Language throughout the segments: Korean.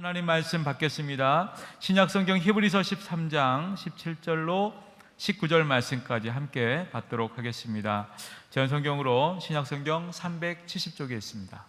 하나님 말씀 받겠습니다. 신약성경 히브리서 13장 17절로 19절 말씀까지 함께 받도록 하겠습니다. 제한성경으로 신약성경 370쪽에 있습니다.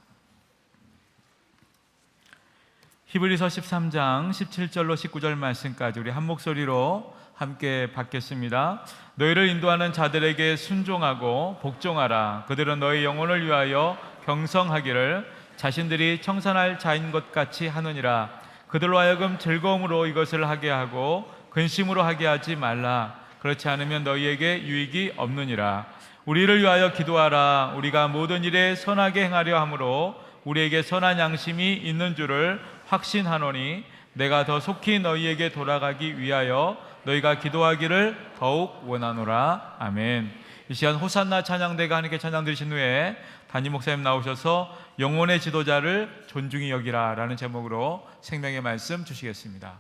히브리서 13장 17절로 19절 말씀까지 우리 한 목소리로 함께 받겠습니다. 너희를 인도하는 자들에게 순종하고 복종하라. 그들은 너희 영혼을 위하여 경성하기를 자신들이 청산할 자인 것 같이 하느니라. 그들로 하여금 즐거움으로 이것을 하게 하고 근심으로 하게 하지 말라. 그렇지 않으면 너희에게 유익이 없느니라. 우리를 위하여 기도하라. 우리가 모든 일에 선하게 행하려 함으로 우리에게 선한 양심이 있는 줄을 확신하노니 내가 더 속히 너희에게 돌아가기 위하여 너희가 기도하기를 더욱 원하노라. 아멘. 이 시간 호산나 찬양대가 하나님께 찬양 드리신 후에 담임 목사님 나오셔서 영혼의 지도자를 존중히 여기라 라는 제목으로 생명의 말씀 주시겠습니다.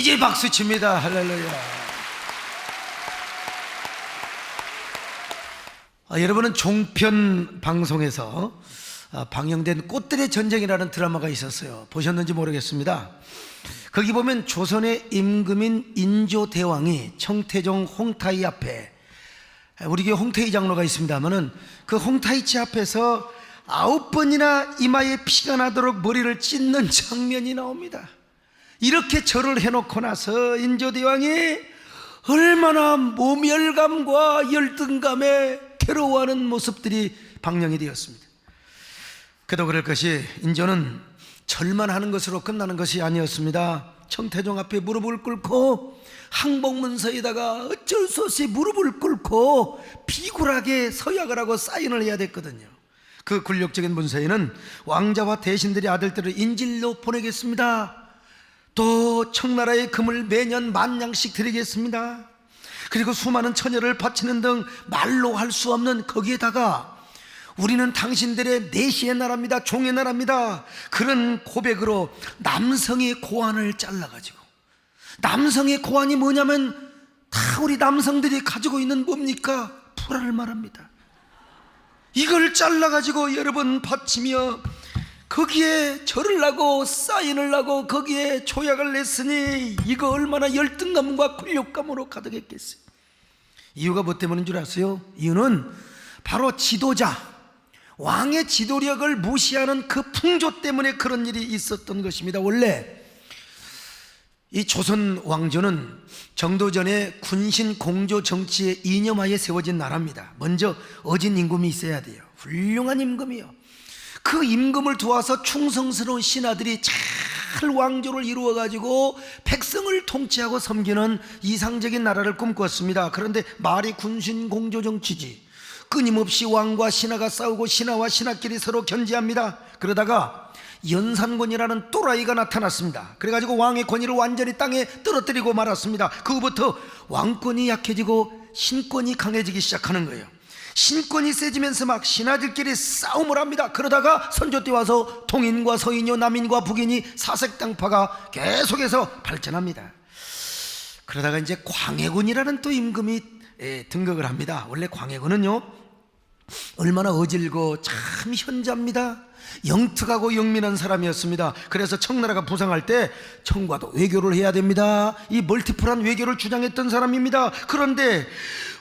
이제 박수 칩니다. 할렐루야. 여러분은 종편 방송에서 방영된 꽃들의 전쟁이라는 드라마가 있었어요. 보셨는지 모르겠습니다. 거기 보면 조선의 임금인 인조대왕이 청태종 홍타이 앞에, 우리 교회 홍태희 장로가 있습니다마는 그 홍타이치 앞에서 9번이나 이마에 피가 나도록 머리를 찢는 장면이 나옵니다. 이렇게 절을 해놓고 나서 인조대왕이 얼마나 모멸감과 열등감에 괴로워하는 모습들이 방영이 되었습니다. 그도 그럴 것이 인조는 절만 하는 것으로 끝나는 것이 아니었습니다. 청태종 앞에 무릎을 꿇고 항복문서에다가 어쩔 수 없이 무릎을 꿇고 비굴하게 서약을 하고 사인을 해야 됐거든요. 그 굴욕적인 문서에는 왕자와 대신들이 아들들을 인질로 보내겠습니다, 또 청나라의 금을 매년 10,000냥씩 드리겠습니다, 그리고 수많은 처녀를 바치는 등 말로 할 수 없는, 거기에다가 우리는 당신들의 내시의 나라입니다, 종의 나라입니다, 그런 고백으로 남성의 고환을 잘라가지고, 남성의 고환이 뭐냐면 다 우리 남성들이 가지고 있는 뭡니까? 불화를 말합니다. 이걸 잘라가지고 여러분 바치며 거기에 절을 하고 사인을 하고 거기에 조약을 냈으니 이거 얼마나 열등감과 굴욕감으로 가득했겠어요. 이유가 뭐 때문인 줄 아세요? 이유는 바로 지도자, 왕의 지도력을 무시하는 그 풍조 때문에 그런 일이 있었던 것입니다. 원래 이 조선 왕조는 정도전에 군신 공조 정치의 이념하에 세워진 나라입니다. 먼저 어진 임금이 있어야 돼요. 훌륭한 임금이요. 그 임금을 도와서 충성스러운 신하들이 잘 왕조를 이루어 가지고 백성을 통치하고 섬기는 이상적인 나라를 꿈꿨습니다. 그런데 말이 군신 공조 정치지, 끊임없이 왕과 신하가 싸우고 신하와 신하끼리 서로 견제합니다. 그러다가 연산군이라는 또라이가 나타났습니다. 그래가지고 왕의 권위를 완전히 땅에 떨어뜨리고 말았습니다. 그 후부터 왕권이 약해지고 신권이 강해지기 시작하는 거예요. 신권이 세지면서 막 신하들끼리 싸움을 합니다. 그러다가 선조 때 와서 동인과 서인요, 남인과 북인이 사색당파가 계속해서 발전합니다. 그러다가 이제 광해군이라는 또 임금이 등극을 합니다. 원래 광해군은요 얼마나 어질고 참 현자입니다. 영특하고 영민한 사람이었습니다. 그래서 청나라가 부상할 때 청과도 외교를 해야 됩니다. 이 멀티플한 외교를 주장했던 사람입니다. 그런데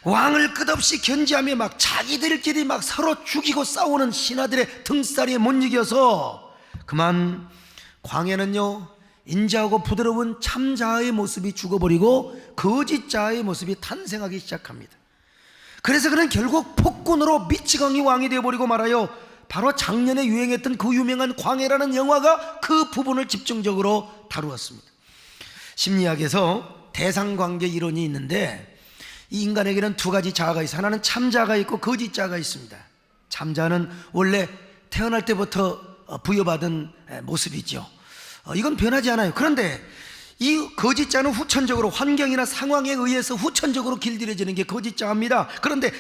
왕을 끝없이 견제하며 막 자기들끼리 막 서로 죽이고 싸우는 신하들의 등살이 못 이겨서 그만 광해는요 인자하고 부드러운 참자의 모습이 죽어버리고 거짓자의 모습이 탄생하기 시작합니다. 그래서 그는 결국 폭군으로 미치광이 왕이 되어버리고 말아요. 바로 작년에 유행했던 그 유명한 광해라는 영화가 그 부분을 집중적으로 다루었습니다. 심리학에서 대상관계 이론이 있는데 이 인간에게는 두 가지 자아가 있어요. 하나는 참자가 있고 거짓자가 있습니다. 참자는 원래 태어날 때부터 부여받은 모습이죠. 이건 변하지 않아요. 그런데 이 거짓자는 후천적으로 환경이나 상황에 의해서 후천적으로 길들여지는 게 거짓자입니다. 그런데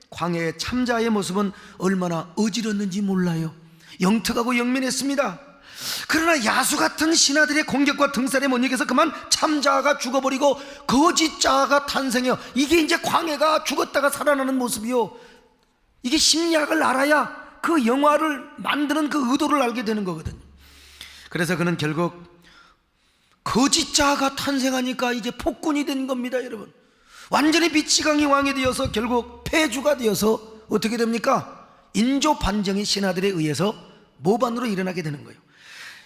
광해의 참자의 모습은 얼마나 어지렀는지 몰라요. 영특하고 영민했습니다. 그러나 야수 같은 신하들의 공격과 등살에 못 이겨서 그만 참자가 죽어버리고 거짓자가 탄생해요. 이게 이제 광해가 죽었다가 살아나는 모습이요. 이게 심리학을 알아야 그 영화를 만드는 그 의도를 알게 되는 거거든요. 그래서 그는 결국 거짓자가 탄생하니까 이제 폭군이 된 겁니다. 여러분, 완전히 미치광이 왕이 되어서 결국 폐주가 되어서 어떻게 됩니까? 인조 반정의 신하들에 의해서 모반으로 일어나게 되는 거예요.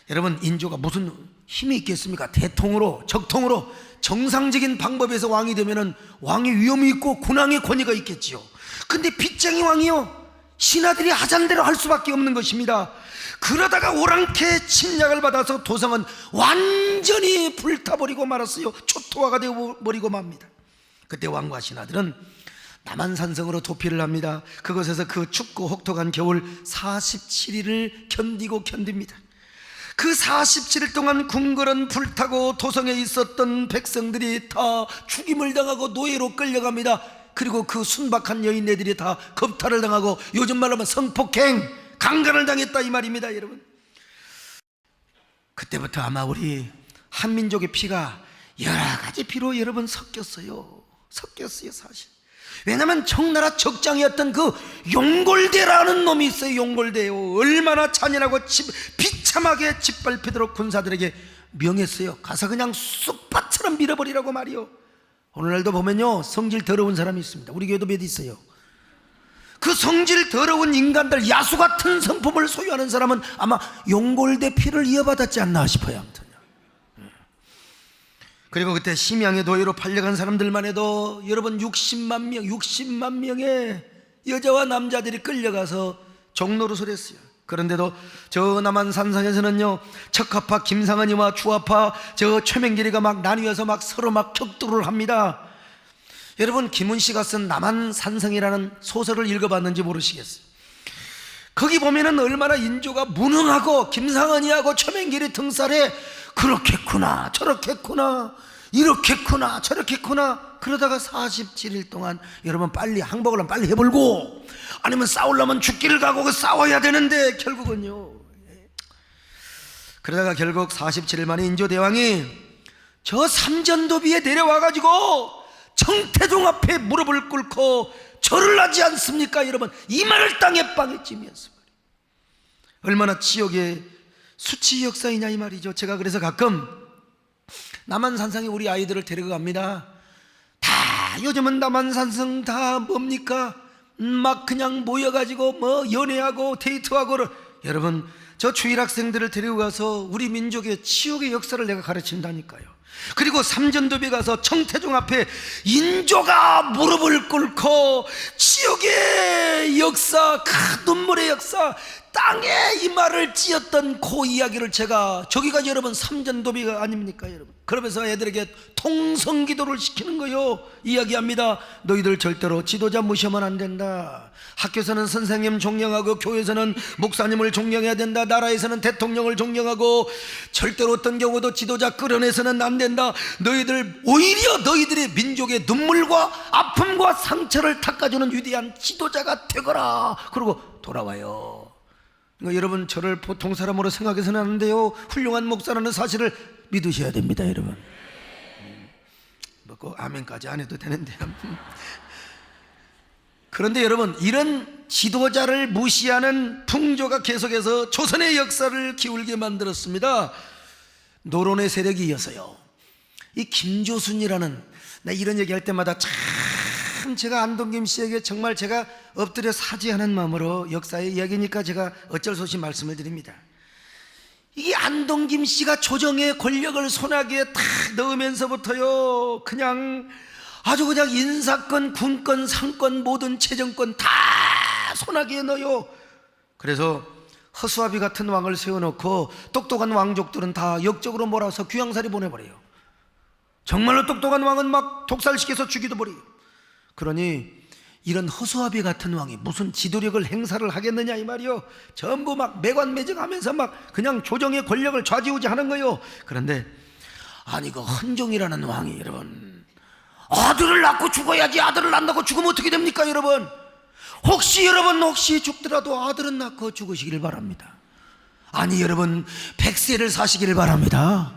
여러분, 인조가 무슨 힘이 있겠습니까? 대통으로 적통으로 정상적인 방법에서 왕이 되면은 왕의 위엄이 있고 군왕의 권위가 있겠지요. 근데 빗장이 왕이요, 신하들이 하자는 대로 할 수밖에 없는 것입니다. 그러다가 오랑캐 침략을 받아서 도성은 완전히 불타버리고 말았어요. 초토화가 되어버리고 맙니다. 그때 왕과 신하들은 남한산성으로 도피를 합니다. 그곳에서 그 춥고 혹독한 겨울 47일을 견딥니다. 그 47일 동안 궁궐은 불타고 도성에 있었던 백성들이 다 죽임을 당하고 노예로 끌려갑니다. 그리고 그 순박한 여인네들이 다 겁탈을 당하고 요즘 말로 하면 성폭행, 강간을 당했다 이 말입니다. 여러분, 그때부터 아마 우리 한민족의 피가 여러 가지 피로 여러분 섞였어요. 사실. 왜냐하면 청나라 적장이었던 그 용골대라는 놈이 있어요. 용골대요. 얼마나 잔인하고 비참하게 짓밟히도록 군사들에게 명했어요. 가서 그냥 쑥밭처럼 밀어버리라고 말이요. 오늘날도 보면요, 성질 더러운 사람이 있습니다. 우리 교회도 몇 있어요. 그 성질 더러운 인간들, 야수 같은 성품을 소유하는 사람은 아마 용골대 피를 이어받았지 않나 싶어요. 아무튼. 그리고 그때 심양의 도회로 팔려간 사람들만 해도 여러분 60만 명의 여자와 남자들이 끌려가서 종로로 서렸어요. 그런데도 저 남한 산상에서는요, 척하파 김상은이와 추하파 저 최명길이가 막 나뉘어서 막 서로 막 격돌을 합니다. 여러분, 김훈씨가 쓴 남한 산성이라는 소설을 읽어봤는지 모르시겠어요. 거기 보면은 얼마나 인조가 무능하고 김상은이하고 최명길이 등살에 그렇겠구나 저렇겠구나 이렇겠구나 저렇겠구나 그러다가 47일 동안 여러분 빨리 항복을 하면 빨리 해볼고 아니면 싸우려면 죽기를 각오하고 싸워야 되는데 결국은요, 그러다가 결국 47일 만에 인조대왕이 저 삼전도비에 내려와가지고 청태종 앞에 무릎을 꿇고 절을 하지 않습니까? 여러분, 이마를 땅에 빵에 찌면서 얼마나 지옥의 수치 역사이냐 이 말이죠. 제가 그래서 가끔 남한산성에 우리 아이들을 데리고 갑니다. 다 요즘은 남한산성 다 뭡니까? 막 그냥 모여가지고 뭐 연애하고 데이트하고. 여러분, 저 주일학생들을 데리고 가서 우리 민족의 치욕의 역사를 내가 가르친다니까요. 그리고 삼전도비 가서 청태종 앞에 인조가 무릎을 꿇고 치욕의 역사, 눈물의 역사, 땅에 이마를 찧었던 그 이야기를 제가, 저기가 여러분 삼전도비가 아닙니까 여러분? 그러면서 애들에게 통성기도를 시키는 거요. 이야기합니다. 너희들 절대로 지도자 무시하면 안 된다. 학교에서는 선생님 존경하고 교회에서는 목사님을 존경해야 된다. 나라에서는 대통령을 존경하고 절대로 어떤 경우도 지도자 끌어내서는 안 된다. 너희들 오히려 너희들의 민족의 눈물과 아픔과 상처를 닦아주는 위대한 지도자가 되거라. 그러고 돌아와요. 그러니까 여러분, 저를 보통 사람으로 생각해서는 안 돼요. 훌륭한 목사라는 사실을 믿으셔야 됩니다 여러분. 뭐 아멘까지 안 해도 되는데. 그런데 여러분, 이런 지도자를 무시하는 풍조가 계속해서 조선의 역사를 기울게 만들었습니다. 노론의 세력이 이어서요, 이 김조순이라는, 나 이런 얘기할 때마다 참 제가 안동김 씨에게 정말 제가 엎드려 사죄하는 마음으로, 역사의 이야기니까 제가 어쩔 수 없이 말씀을 드립니다. 이게 안동김 씨가 조정의 권력을 손아귀에 탁 넣으면서부터요, 그냥 아주 그냥 인사권, 군권, 상권, 모든 재정권 다 손아귀에 넣어요. 그래서 허수아비 같은 왕을 세워놓고 똑똑한 왕족들은 다 역적으로 몰아서 귀양살이 보내버려요. 정말로 똑똑한 왕은 막 독살시켜서 죽이도 버려요. 그러니 이런 허수아비 같은 왕이 무슨 지도력을 행사를 하겠느냐 이 말이요. 전부 막 매관매정하면서 막 그냥 조정의 권력을 좌지우지하는 거예요. 그런데 아니, 그 헌종이라는 왕이 여러분, 아들을 낳고 죽어야지. 아들을 안 낳고 죽으면 어떻게 됩니까 여러분? 혹시 죽더라도 아들은 낳고 죽으시길 바랍니다. 아니 여러분, 100세를 사시길 바랍니다.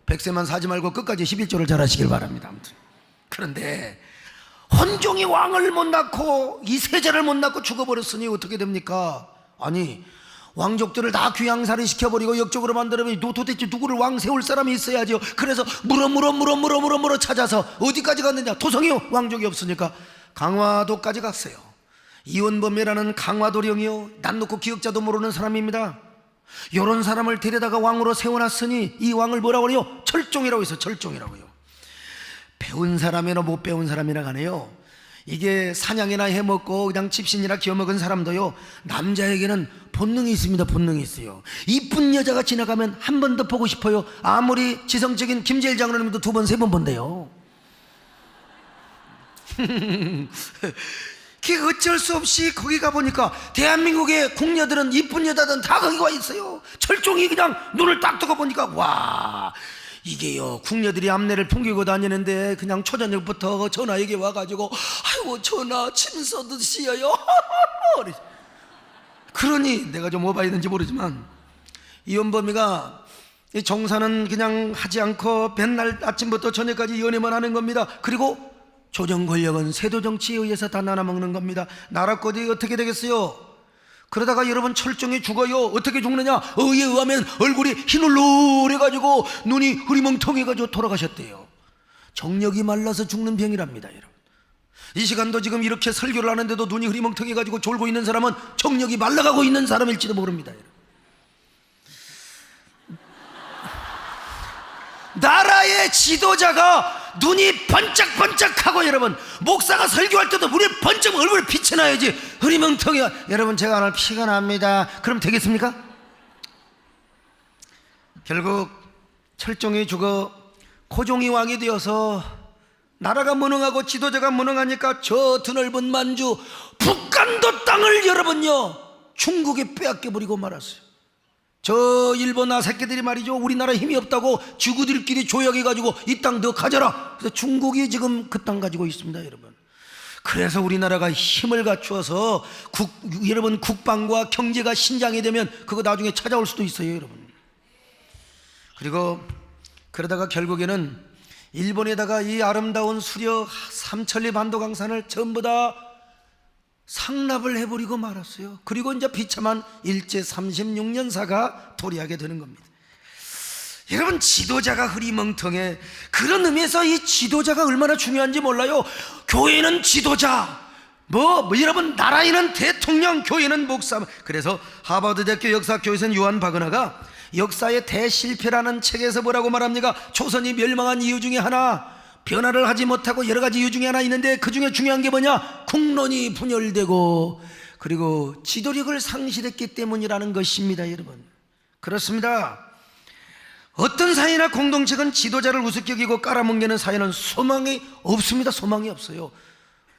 100세만 사지 말고 끝까지 11조를 잘하시길 바랍니다. 아무튼. 그런데 헌종이 왕을 못 낳고 이 세자를 못 낳고 죽어버렸으니 어떻게 됩니까? 아니, 왕족들을 다 귀양살이 시켜버리고 역적으로 만들면 도대체 누구를 왕 세울 사람이 있어야죠. 그래서 물어 찾아서 어디까지 갔느냐? 토성이요, 왕족이 없으니까 강화도까지 갔어요. 이원범이라는 강화도령이요, 난 놓고 기억자도 모르는 사람입니다. 이런 사람을 데려다가 왕으로 세워놨으니 이 왕을 뭐라고 그래요? 철종이라고 해서 철종이라고요. 배운 사람이나 못 배운 사람이나 가네요. 이게 사냥이나 해먹고 그냥 집신이나 기어먹은 사람도요, 남자에게는 본능이 있습니다. 본능이 있어요. 이쁜 여자가 지나가면 한 번 더 보고 싶어요. 아무리 지성적인 김재일 장로님도 2번, 3번 본대요. 그 어쩔 수 없이 거기 가보니까 대한민국의 궁녀들은, 이쁜 여자들은 다 거기 와 있어요. 철종이 그냥 눈을 딱 뜨고 보니까 와, 이게요, 궁녀들이 앞내를 풍기고 다니는데 그냥 초저녁부터 전하에게 와가지고 아이고 전하 침서드시어요. 그러니 내가 좀 오바했는지 모르지만 이원범이가 정사는 그냥 하지 않고 맨날 아침부터 저녁까지 연애만 하는 겁니다. 그리고 조정 권력은 세도 정치에 의해서 다 나눠먹는 겁니다. 나라 꼴이 어떻게 되겠어요? 그러다가 여러분 철종이 죽어요. 어떻게 죽느냐? 의에 의하면 얼굴이 흰울룩해가지고 눈이 흐리멍텅해가지고 돌아가셨대요. 정력이 말라서 죽는 병이랍니다, 여러분. 이 시간도 지금 이렇게 설교를 하는데도 눈이 흐리멍텅해가지고 졸고 있는 사람은 정력이 말라가고 있는 사람일지도 모릅니다, 여러분. 나라의 지도자가 눈이 번쩍번쩍하고, 여러분, 목사가 설교할 때도 눈이 번쩍 얼굴에 빛이 나야지. 흐리멍텅해. 여러분, 제가 오늘 피가 납니다. 그럼 되겠습니까? 결국 철종이 죽어 고종이 왕이 되어서 나라가 무능하고 지도자가 무능하니까 저 드넓은 만주 북간도 땅을 여러분요 중국에 빼앗겨버리고 말았어요. 저 일본 아새끼들이 말이죠, 우리나라 힘이 없다고 주구들끼리 조약해가지고 이 땅 더 가져라. 그래서 중국이 지금 그 땅 가지고 있습니다, 여러분. 그래서 우리나라가 힘을 갖추어서 여러분 국방과 경제가 신장이 되면 그거 나중에 찾아올 수도 있어요, 여러분. 그리고 그러다가 결국에는 일본에다가 이 아름다운 수려 삼천리 반도강산을 전부 다 상납을 해버리고 말았어요. 그리고 이제 비참한 일제 36년사가 도래하게 되는 겁니다. 여러분, 지도자가 흐리멍텅해. 그런 의미에서 이 지도자가 얼마나 중요한지 몰라요. 교회는 지도자, 여러분, 나라에는 대통령, 교회는 목사. 그래서 하버드대학교 역사교수인 요한 바그나가 역사의 대실패라는 책에서 뭐라고 말합니까? 조선이 멸망한 이유 중에 하나, 변화를 하지 못하고 여러 가지 이유 중에 하나 있는데 그 중에 중요한 게 뭐냐? 국론이 분열되고 그리고 지도력을 상실했기 때문이라는 것입니다, 여러분. 그렇습니다. 어떤 사회나 공동체는 지도자를 우습게 여기고 깔아뭉개는 사회는 소망이 없습니다. 소망이 없어요.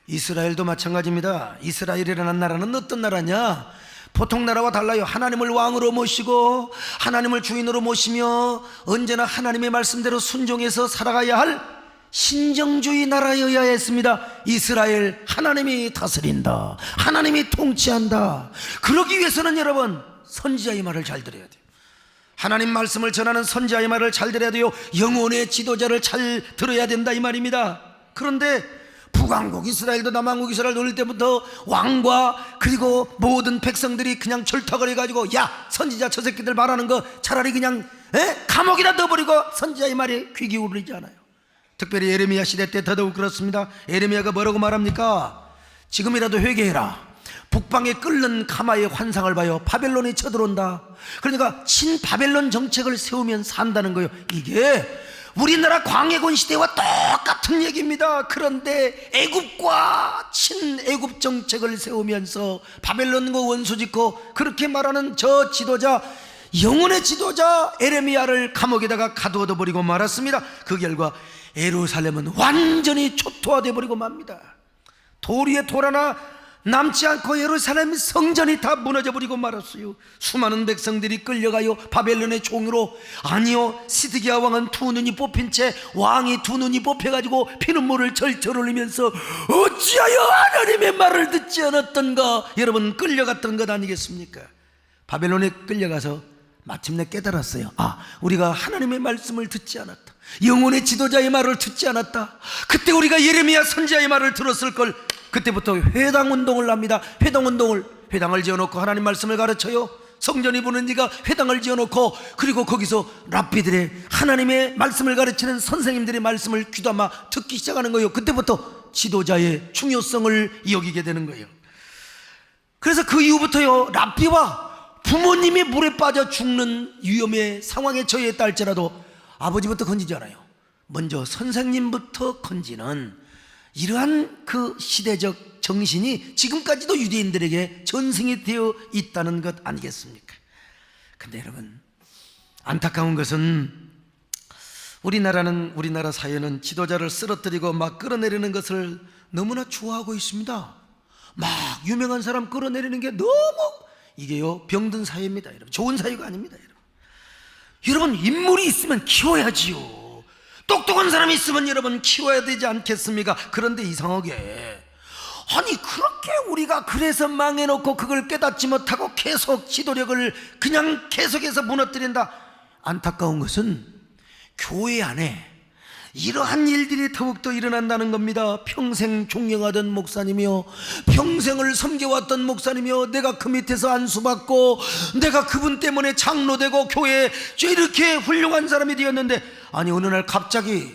이스라엘도 마찬가지입니다. 이스라엘이라는 나라는 어떤 나라냐? 보통 나라와 달라요. 하나님을 왕으로 모시고 하나님을 주인으로 모시며 언제나 하나님의 말씀대로 순종해서 살아가야 할 신정주의 나라여야 했습니다. 이스라엘, 하나님이 다스린다, 하나님이 통치한다. 그러기 위해서는 여러분 선지자의 말을 잘 들어야 돼요. 하나님 말씀을 전하는 선지자의 말을 잘 들어야 돼요. 영혼의 지도자를 잘 들어야 된다, 이 말입니다. 그런데 북왕국 이스라엘도 남왕국 이스라엘 놀릴 때부터 왕과 그리고 모든 백성들이 그냥 절탁을 해가지고, 야, 선지자 저 새끼들 말하는 거 차라리 그냥 감옥에다 넣어버리고 선지자의 말에 귀 기울이지 않아요. 특별히 예레미야 시대 때 더더욱 그렇습니다. 예레미야가 뭐라고 말합니까? 지금이라도 회개해라. 북방에 끓는 가마의 환상을 봐요. 바벨론이 쳐들어온다. 그러니까 친바벨론 정책을 세우면 산다는 거예요. 이게 우리나라 광해군 시대와 똑같은 얘기입니다. 그런데 애굽과 친애굽 정책을 세우면서 바벨론과 원수 짓고 그렇게 말하는 저 지도자, 영혼의 지도자 에레미야를 감옥에다가 가두어 버리고 말았습니다. 그 결과 예루살렘은 완전히 초토화되어 버리고 맙니다. 돌 위에 돌 하나 남지 않고 예루살렘 성전이 다 무너져 버리고 말았어요. 수많은 백성들이 끌려가요, 바벨론의 종으로. 아니요, 시드기야 왕은 두 눈이 뽑힌 채, 왕이 두 눈이 뽑혀가지고 피눈물을 절절 흘리면서 어찌하여 하나님의 말을 듣지 않았던가, 여러분 끌려갔던 것 아니겠습니까? 바벨론에 끌려가서 마침내 깨달았어요. 아, 우리가 하나님의 말씀을 듣지 않았다, 영혼의 지도자의 말을 듣지 않았다. 그때 우리가 예레미야 선지자의 말을 들었을 걸. 그때부터 회당운동을 합니다. 회당을 지어놓고 하나님 말씀을 가르쳐요. 성전이 부는지가 회당을 지어놓고, 그리고 거기서 랍비들의 하나님의 말씀을 가르치는 선생님들의 말씀을 귀담아 듣기 시작하는 거예요. 그때부터 지도자의 중요성을 여기게 되는 거예요. 그래서 그 이후부터요, 랍비와 부모님이 물에 빠져 죽는 위험의 상황에 처했다 할지라도 아버지부터 건지지 않아요. 먼저 선생님부터 건지는 이러한 그 시대적 정신이 지금까지도 유대인들에게 전승이 되어 있다는 것 아니겠습니까? 근데 여러분, 안타까운 것은 우리나라 사회는 지도자를 쓰러뜨리고 막 끌어내리는 것을 너무나 좋아하고 있습니다. 막 유명한 사람 끌어내리는 게 너무, 이게요 병든 사회입니다, 여러분. 좋은 사회가 아닙니다, 여러분. 여러분, 인물이 있으면 키워야지요. 똑똑한 사람이 있으면 여러분 키워야 되지 않겠습니까? 그런데 이상하게, 아니 그렇게 우리가 그래서 망해놓고 그걸 깨닫지 못하고 계속 지도력을 그냥 계속해서 무너뜨린다. 안타까운 것은 교회 안에 이러한 일들이 더욱더 일어난다는 겁니다. 평생 존경하던 목사님이요, 평생을 섬겨왔던 목사님이요, 내가 그 밑에서 안수받고 내가 그분 때문에 장로되고 교회에 이렇게 훌륭한 사람이 되었는데, 아니 어느 날 갑자기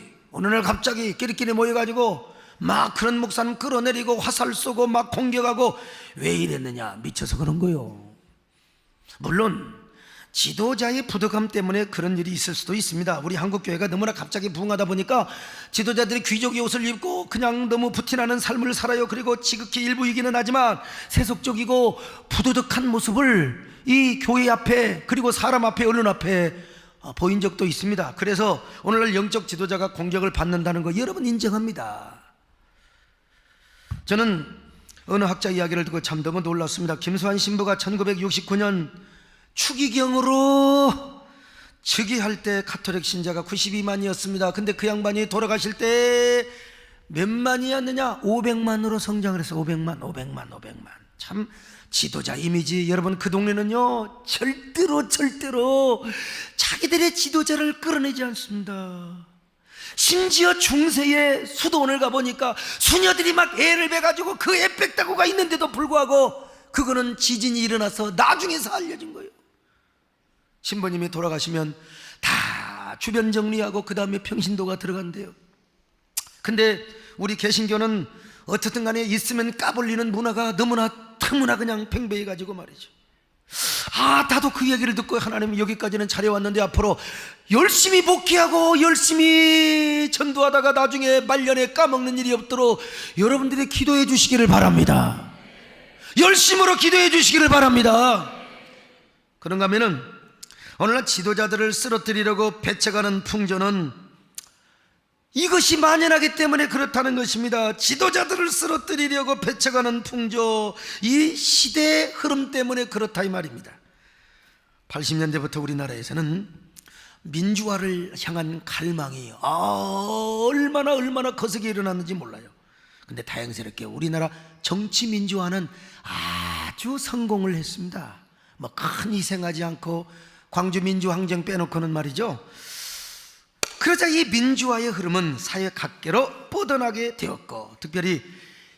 끼리끼리 모여가지고 막 그런 목사님 끌어내리고 화살 쏘고 막 공격하고, 왜 이랬느냐? 미쳐서 그런 거요. 물론 지도자의 부덕함 때문에 그런 일이 있을 수도 있습니다. 우리 한국교회가 너무나 갑자기 부흥하다 보니까 지도자들이 귀족의 옷을 입고 그냥 너무 부티나는 삶을 살아요. 그리고 지극히 일부이기는 하지만 세속적이고 부도덕한 모습을 이 교회 앞에, 그리고 사람 앞에, 언론 앞에 보인 적도 있습니다. 그래서 오늘날 영적 지도자가 공격을 받는다는 거 여러분 인정합니다. 저는 어느 학자 이야기를 듣고 참 너무 놀랐습니다. 김수환 신부가 1969년 추기경으로 즉위할 때 가톨릭 신자가 92만이었습니다. 근데 그 양반이 돌아가실 때 몇 만이었느냐? 500만으로 성장을 해서 500만. 참 지도자 이미지. 여러분, 그 동네는요 절대로 자기들의 지도자를 끌어내지 않습니다. 심지어 중세의 수도원을 가보니까 수녀들이 막 애를 베가지고 그 애 뺏다고가 있는데도 불구하고 그거는 지진이 일어나서 나중에서 알려진 거예요. 신부님이 돌아가시면 다 주변 정리하고 그 다음에 평신도가 들어간대요. 근데 우리 개신교는 어떻든 간에 있으면 까불리는 문화가 너무나 그냥 팽배해가지고 말이죠. 나도 그 얘기를 듣고 하나님 여기까지는 잘해왔는데 앞으로 열심히 복귀하고 열심히 전도하다가 나중에 말년에 까먹는 일이 없도록 여러분들이 기도해 주시기를 바랍니다. 열심으로 기도해 주시기를 바랍니다. 그런가 하면은 오늘날 지도자들을 쓰러뜨리려고 배척하는 풍조는 이것이 만연하기 때문에 그렇다는 것입니다. 지도자들을 쓰러뜨리려고 배척하는 풍조, 이 시대의 흐름 때문에 그렇다 이 말입니다. 80년대부터 우리나라에서는 민주화를 향한 갈망이 얼마나 거세게 일어났는지 몰라요. 근데 다행스럽게 우리나라 정치 민주화는 아주 성공을 했습니다. 뭐 큰 희생하지 않고, 광주 민주항쟁 빼놓고는 말이죠. 그러자 이 민주화의 흐름은 사회 각계로 뻗어나게 되었고, 특별히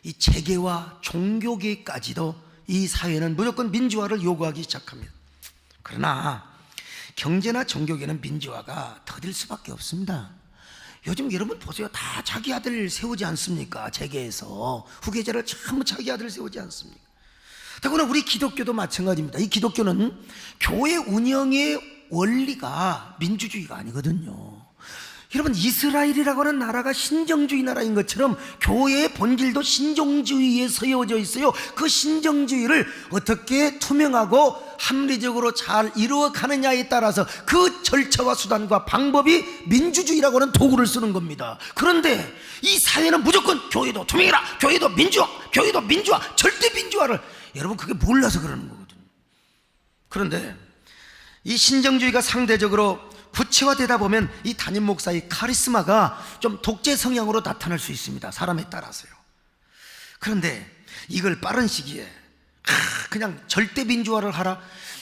이 재계와 종교계까지도 이 사회는 무조건 민주화를 요구하기 시작합니다. 그러나 경제나 종교계는 민주화가 더딜 수밖에 없습니다. 요즘 여러분 보세요. 다 자기 아들 세우지 않습니까? 재계에서 후계자를 전부 자기 아들 세우지 않습니까? 더구나 우리 기독교도 마찬가지입니다. 이 기독교는 교회 운영의 원리가 민주주의가 아니거든요. 여러분, 이스라엘이라고 하는 나라가 신정주의 나라인 것처럼 교회의 본질도 신정주의에 서여져 있어요. 그 신정주의를 어떻게 투명하고 합리적으로 잘 이루어가느냐에 따라서 그 절차와 수단과 방법이 민주주의라고 하는 도구를 쓰는 겁니다. 그런데 이 사회는 무조건 교회도 투명해라, 교회도 민주화, 절대 민주화를, 여러분 그게 몰라서 그러는 거거든요. 그런데 이 신정주의가 상대적으로 구체화되다 보면 이 담임 목사의 카리스마가 좀 독재 성향으로 나타날 수 있습니다. 사람에 따라서요. 그런데 이걸 빠른 시기에 그냥 절대 민주화를 하라,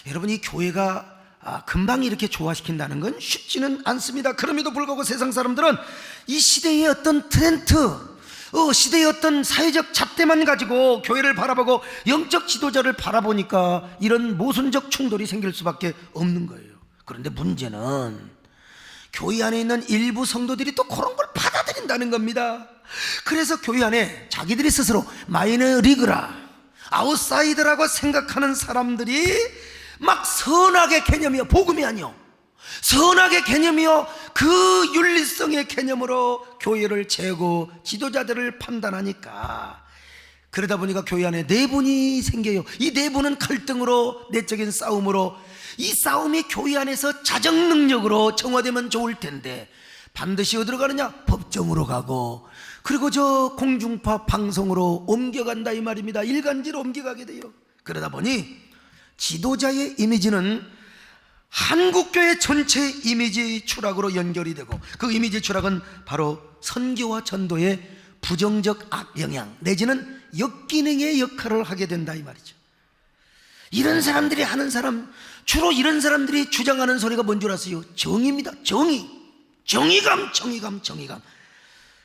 여러분 이 교회가 금방 이렇게 조화시킨다는 건 쉽지는 않습니다. 그럼에도 불구하고 세상 사람들은 이 시대의 어떤 트렌드, 시대의 어떤 사회적 잣대만 가지고 교회를 바라보고 영적 지도자를 바라보니까 이런 모순적 충돌이 생길 수밖에 없는 거예요. 그런데 문제는 교회 안에 있는 일부 성도들이 또 그런 걸 받아들인다는 겁니다. 그래서 교회 안에 자기들이 스스로 마이너리그라, 아웃사이더라고 생각하는 사람들이 막 선악의 개념이요, 복음이 아니요, 선악의 개념이요, 그 윤리성의 개념으로 교회를 재고 지도자들을 판단하니까, 그러다 보니까 교회 안에 내분이 생겨요. 이 내분은 갈등으로, 내적인 싸움으로, 이 싸움이 교회 안에서 자정 능력으로 정화되면 좋을 텐데 반드시 어디로 가느냐? 법정으로 가고, 그리고 저 공중파 방송으로 옮겨간다 이 말입니다. 일간지로 옮겨가게 돼요. 그러다 보니 지도자의 이미지는 한국교회 전체 이미지 추락으로 연결이 되고, 그 이미지 추락은 바로 선교와 전도의 부정적 악영향 내지는 역기능의 역할을 하게 된다 이 말이죠. 이런 사람들이 하는 사람, 주로 이런 사람들이 주장하는 소리가 뭔 줄 아세요? 정의입니다. 정의. 정의감.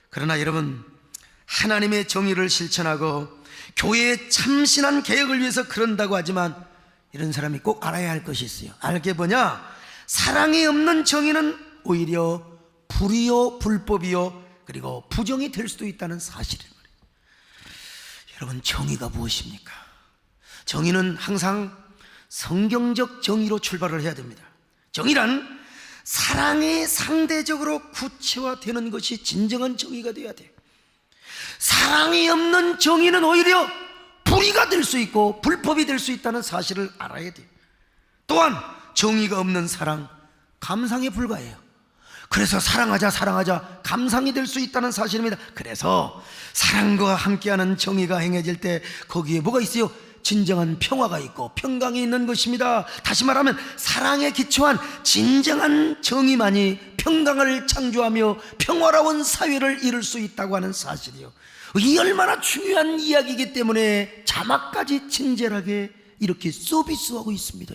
그러나 여러분, 하나님의 정의를 실천하고 교회의 참신한 개혁을 위해서 그런다고 하지만 이런 사람이 꼭 알아야 할 것이 있어요. 알게 뭐냐? 사랑이 없는 정의는 오히려 불이요, 불법이요, 그리고 부정이 될 수도 있다는 사실이에요. 여러분, 정의가 무엇입니까? 정의는 항상 성경적 정의로 출발을 해야 됩니다. 정의란 사랑이 상대적으로 구체화되는 것이 진정한 정의가 되어야 돼요. 사랑이 없는 정의는 오히려 불의가 될 수 있고 불법이 될 수 있다는 사실을 알아야 돼요. 또한 정의가 없는 사랑, 감상에 불과해요. 그래서 사랑하자 감상이 될 수 있다는 사실입니다. 그래서 사랑과 함께하는 정의가 행해질 때 거기에 뭐가 있어요? 진정한 평화가 있고 평강이 있는 것입니다. 다시 말하면 사랑에 기초한 진정한 정의만이 평강을 창조하며 평화로운 사회를 이룰 수 있다고 하는 사실이요, 이 얼마나 중요한 이야기이기 때문에 자막까지 친절하게 이렇게 서비스하고 있습니다.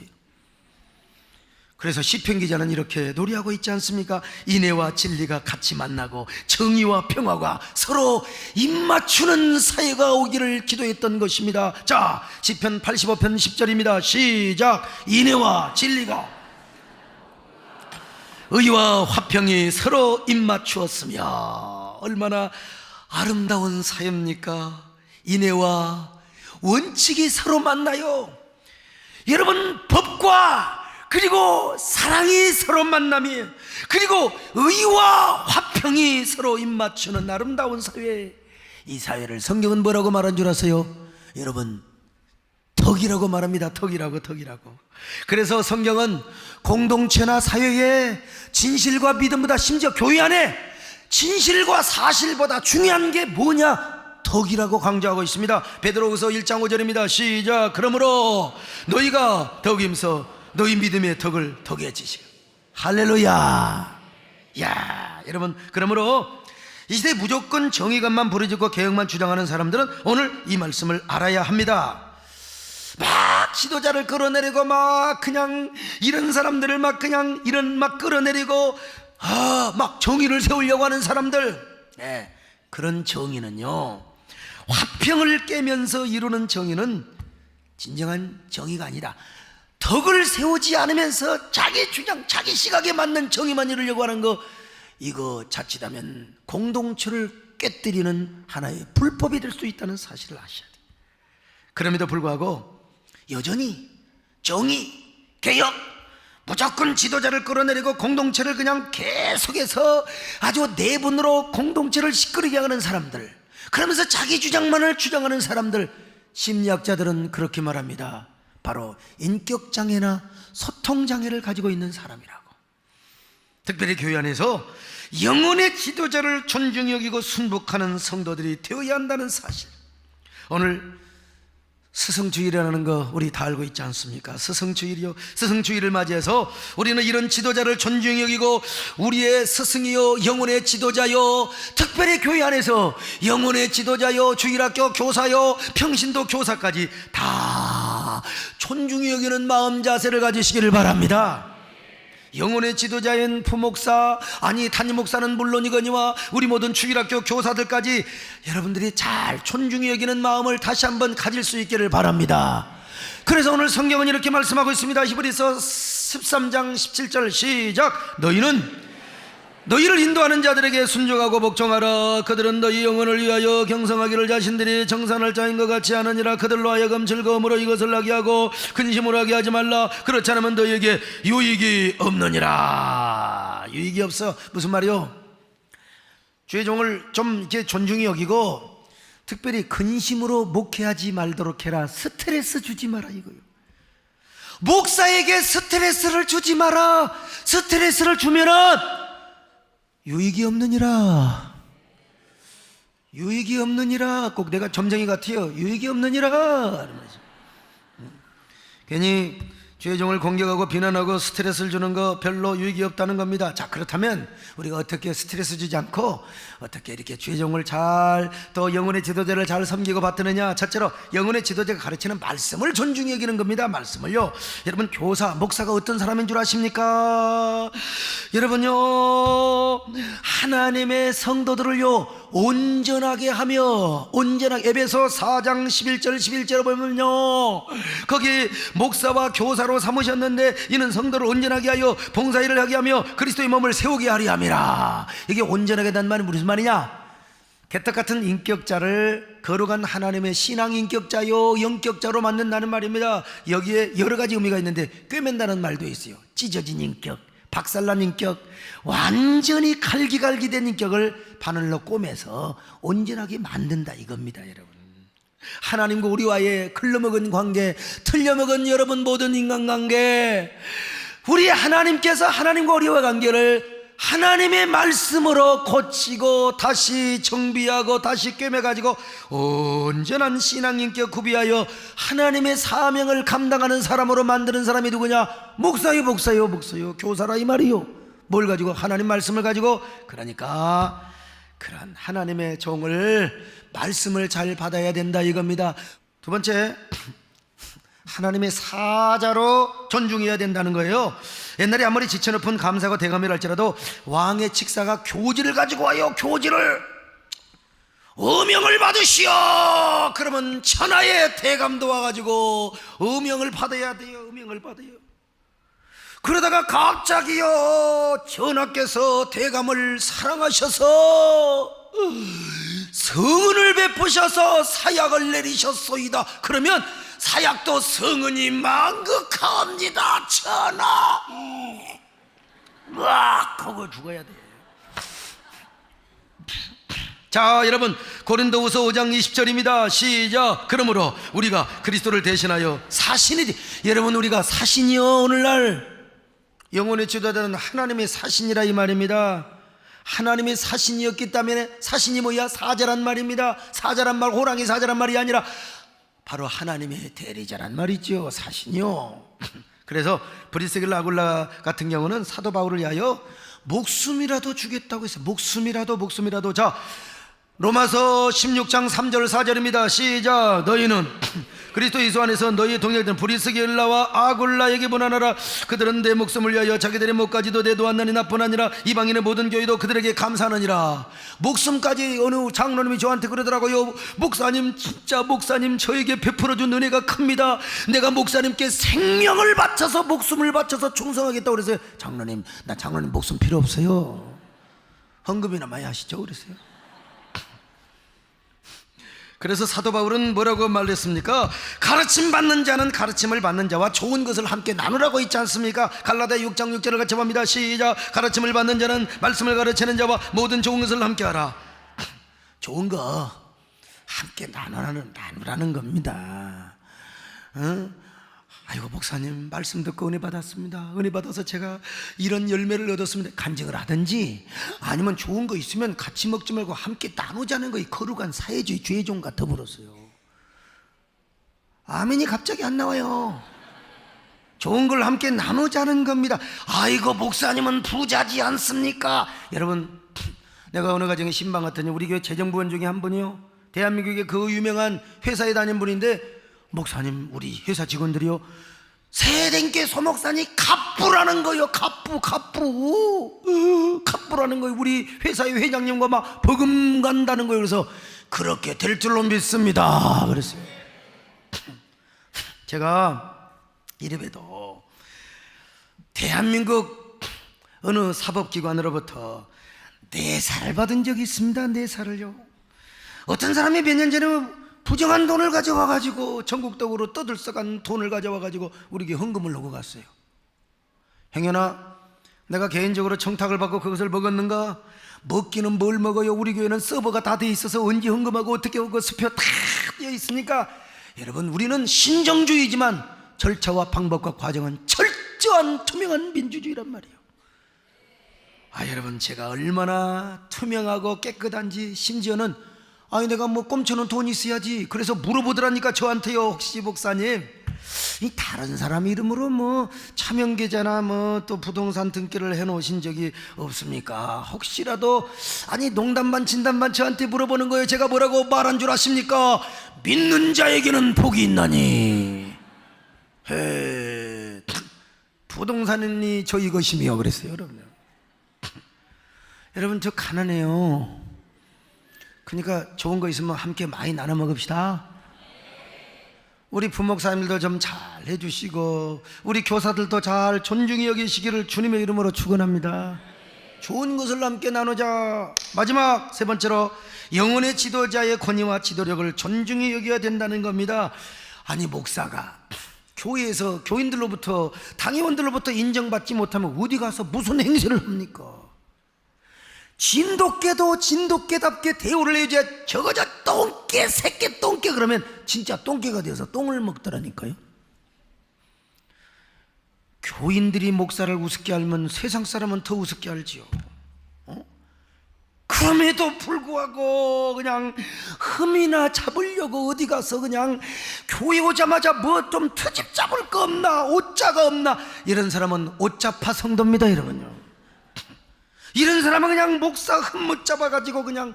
그래서 시편 기자는 이렇게 노래하고 있지 않습니까? 인애와 진리가 같이 만나고 정의와 평화가 서로 입맞추는 사회가 오기를 기도했던 것입니다. 자, 시편 85편 10절입니다. 시작. 인애와 진리가, 의와 화평이 서로 입맞추었으며. 얼마나 아름다운 사회입니까? 인애와 원칙이 서로 만나요. 여러분, 법과 그리고 사랑이 서로 만나며 그리고 의와 화평이 서로 입맞추는 아름다운 사회, 이 사회를 성경은 뭐라고 말한 줄 아세요? 여러분, 덕이라고 말합니다. 덕이라고. 그래서 성경은 공동체나 사회에 진실과 믿음보다, 심지어 교회 안에 진실과 사실보다 중요한 게 뭐냐? 덕이라고 강조하고 있습니다. 베드로후서 1장 5절입니다. 시작. 그러므로 너희가 덕임서 너희 믿음의 덕을 더해지시고. 할렐루야. 야, 여러분, 그러므로 이 시대에 무조건 정의감만 부르짖고 개혁만 주장하는 사람들은 오늘 이 말씀을 알아야 합니다. 막 지도자를 끌어내리고 막 그냥 이런 사람들을 막 그냥 이런 막 끌어내리고 막 정의를 세우려고 하는 사람들, 그런 정의는요, 화평을 깨면서 이루는 정의는 진정한 정의가 아니라 덕을 세우지 않으면서 자기 주장, 자기 시각에 맞는 정의만 이루려고 하는 거, 이거 자칫하면 공동체를 깨뜨리는 하나의 불법이 될 수 있다는 사실을 아셔야 돼요. 그럼에도 불구하고 여전히 정의, 개혁, 무조건 지도자를 끌어내리고 공동체를 그냥 계속해서 아주 내분으로 공동체를 시끄럽게 하는 사람들, 그러면서 자기 주장만을 주장하는 사람들, 심리학자들은 그렇게 말합니다. 바로 인격장애나 소통장애를 가지고 있는 사람이라고. 특별히 교회 안에서 영혼의 지도자를 존중히 여기고 순복하는 성도들이 되어야 한다는 사실. 오늘 스승주일이라는 거 우리 다 알고 있지 않습니까? 스승주일이요. 스승주일을 맞이해서 우리는 이런 지도자를 존중히 여기고 우리의 스승이요, 영혼의 지도자요, 특별히 교회 안에서 영혼의 지도자요, 주일학교 교사요, 평신도 교사까지 다 존중히 여기는 마음 자세를 가지시기를 바랍니다. 영혼의 지도자인 부목사, 아니 담임목사는 물론이거니와 우리 모든 주일학교 교사들까지 여러분들이 잘 존중히 여기는 마음을 다시 한번 가질 수 있기를 바랍니다. 그래서 오늘 성경은 이렇게 말씀하고 있습니다. 히브리서 13장 17절 시작. 너희를 인도하는 자들에게 순종하고 복종하라. 그들은 너희 영혼을 위하여 경성하기를 자신들이 정산할 자인 것 같지 않으니라. 그들로 하여금 즐거움으로 이것을 하게 하고 근심으로 하게 하지 말라. 그렇지 않으면 너희에게 유익이 없느니라. 유익이 없어. 무슨 말이요? 주의 종을 좀 이렇게 존중히 여기고 특별히 근심으로 목회하지 말도록 해라. 스트레스 주지 마라, 이거요. 목사에게 스트레스를 주지 마라. 스트레스를 주면은 유익이 없느니라. 유익이 없느니라. 꼭 내가 점쟁이 같아요. 유익이 없느니라. 괜히 죄종을 공격하고 비난하고 스트레스를 주는 거 별로 유익이 없다는 겁니다. 자, 그렇다면 우리가 어떻게 스트레스 주지 않고 어떻게 이렇게 죄종을 잘, 또 영혼의 지도자를 잘 섬기고 받드느냐? 첫째로 영혼의 지도자가 가르치는 말씀을 존중히 여기는 겁니다. 말씀을요. 여러분, 교사, 목사가 어떤 사람인 줄 아십니까? 여러분요, 하나님의 성도들을요 온전하게 하며, 온전하게, 에베소 4장 11절 11절을 보면요, 거기 목사와 교사로 삼으셨는데 이는 성도를 온전하게 하여 봉사일을 하게 하며 그리스도의 몸을 세우게 하리 함이라. 이게 온전하게 된 말이 무슨 말이냐? 개떡 같은 인격자를 거룩한 하나님의 신앙 인격자요, 영격자로 만든다는 말입니다. 여기에 여러 가지 의미가 있는데 꿰맨다는 말도 있어요. 찢어진 인격, 박살난 인격, 완전히 갈기갈기된 인격을 바늘로 꼬매서 온전하게 만든다 이겁니다. 여러분, 하나님과 우리와의 흘러먹은 관계, 틀려먹은 여러분 모든 인간관계, 우리 하나님께서 하나님과 우리와 관계를 하나님의 말씀으로 고치고 다시 정비하고 다시 꿰매가지고 온전한 신앙인격 구비하여 하나님의 사명을 감당하는 사람으로 만드는 사람이 누구냐? 목사요, 목사요, 목사요, 교사라 이 말이요. 뭘 가지고? 하나님 말씀을 가지고. 그러니까 그런 하나님의 종을, 말씀을 잘 받아야 된다 이겁니다. 두 번째, 하나님의 사자로 존중해야 된다는 거예요. 옛날에 아무리 지체높은 감사가 대감이라 할지라도 왕의 직사가 교지를 가지고 와요. 교지를, 어명을 받으시오. 그러면 천하의 대감도 와가지고 어명을 받아야 돼요. 어명을 받아요. 그러다가 갑자기요, 전하께서 대감을 사랑하셔서 성은을 베푸셔서 사약을 내리셨소이다. 그러면 사약도 성은이 만극합니다. 전하, 그거 죽어야 돼. 자, 여러분, 고린도후서 5장 20절입니다. 시작. 그러므로 우리가 그리스도를 대신하여 사신이, 여러분, 우리가 사신이요, 오늘날 영혼의 지도자는 하나님의 사신이라 이 말입니다. 하나님의 사신이었기 때문에, 사신이 뭐야? 사자란 말입니다. 사자란 말, 호랑이 사자란 말이 아니라 바로 하나님의 대리자란 말이죠. 사신이요. 그래서 브리스길라 아굴라 같은 경우는 사도 바울을 위하여 목숨이라도 주겠다고 했어요. 목숨이라도. 자, 로마서 16장 3절 4절입니다. 시작. 너희는 그리스도 예수 안에서 너희의 동역된 브리스길라와 아굴라에게 보내노라. 그들은 내 목숨을 위하여 자기들의 목까지도 내놓았나니 나뿐 아니라 이방인의 모든 교회도 그들에게 감사하느니라. 목숨까지 어느 장로님이 저한테 그러더라고요. 목사님, 진짜 목사님 저에게 베풀어준 은혜가 큽니다. 내가 목사님께 생명을 바쳐서, 목숨을 바쳐서 충성하겠다고 그랬어요. 장로님, 나 장로님 목숨 필요 없어요. 헌금이나 많이 하시죠 그랬어요. 그래서 사도 바울은 뭐라고 말했습니까? 가르침 받는 자는 가르침을 받는 자와 좋은 것을 함께 나누라고 있지 않습니까? 갈라디아 6장 6절을 같이 봅니다. 시작. 가르침을 받는 자는 말씀을 가르치는 자와 모든 좋은 것을 함께 하라. 좋은 거 함께 나누라는 겁니다. 아이고, 목사님 말씀 듣고 은혜 받았습니다. 은혜 받아서 제가 이런 열매를 얻었습니다. 간증을 하든지, 아니면 좋은 거 있으면 같이 먹지 말고 함께 나누자는 거이 거룩한 사회주의 죄종과 더불어서요. 아멘이 갑자기 안 나와요. 좋은 걸 함께 나누자는 겁니다. 아이고, 목사님은 부자지 않습니까? 여러분, 내가 어느 가정에 신방 갔더니 우리 교회 재정부원 중에 한 분이요, 대한민국의 그 유명한 회사에 다닌 분인데, 목사님, 우리 회사 직원들이요, 세den께 소목사님 갑부라는 거요. 갑부라는 거요. 우리 회사의 회장님과 막 버금간다는 거예요. 그래서 그렇게 될 줄로 믿습니다 그랬어요. 제가 이래봬도 대한민국 어느 사법기관으로부터 4살을 받은 적이 있습니다. 4살을요. 어떤 사람이 몇 년 전에 부정한 돈을 가져와가지고, 전국적으로 떠들썩한 돈을 가져와가지고 우리 교회 헌금을 놓고 갔어요. 형연아, 내가 개인적으로 청탁을 받고 그것을 먹었는가? 먹기는 뭘 먹어요? 우리 교회는 서버가 다 돼 있어서 언제 헌금하고 어떻게 하고 수표 다 되어 있으니까. 여러분, 우리는 신정주의지만 절차와 방법과 과정은 철저한 투명한 민주주의란 말이에요. 여러분, 제가 얼마나 투명하고 깨끗한지, 심지어는 내가 뭐 꼼쳐놓은 돈이 있어야지. 그래서 물어보더라니까 저한테요. 혹시 목사님, 이 다른 사람 이름으로 뭐 차명계좌나 뭐 또 부동산 등기를 해놓으신 적이 없습니까? 혹시라도 아니 농담반 진담반 저한테 물어보는 거예요. 제가 뭐라고 말한 줄 아십니까? 믿는 자에게는 복이 있나니 부동산이니 저 이것이며 그랬어요. 여러분 여러분 저 가난해요. 그러니까 좋은 거 있으면 함께 많이 나눠 먹읍시다. 우리 부목사님들도 좀 잘 해주시고 우리 교사들도 잘 존중히 여기시기를 주님의 이름으로 축원합니다. 좋은 것을 함께 나누자. 마지막 세 번째로 영혼의 지도자의 권위와 지도력을 존중히 여겨야 된다는 겁니다. 아니 목사가 교회에서 교인들로부터 당회원들로부터 인정받지 못하면 어디 가서 무슨 행세를 합니까? 진돗개도 진돗개답게 대우를 해줘야 저거 저 똥개 새끼 똥개 그러면 진짜 똥개가 되어서 똥을 먹더라니까요. 교인들이 목사를 우습게 알면 세상 사람은 더 우습게 알지요. 그럼에도 불구하고 그냥 흠이나 잡으려고 어디 가서 그냥 교회 오자마자 뭐 좀 트집 잡을 거 없나 옷자가 없나 이런 사람은 옷자파 성도입니다. 여러분요, 이런 사람은 그냥 목사 흠못 잡아가지고 그냥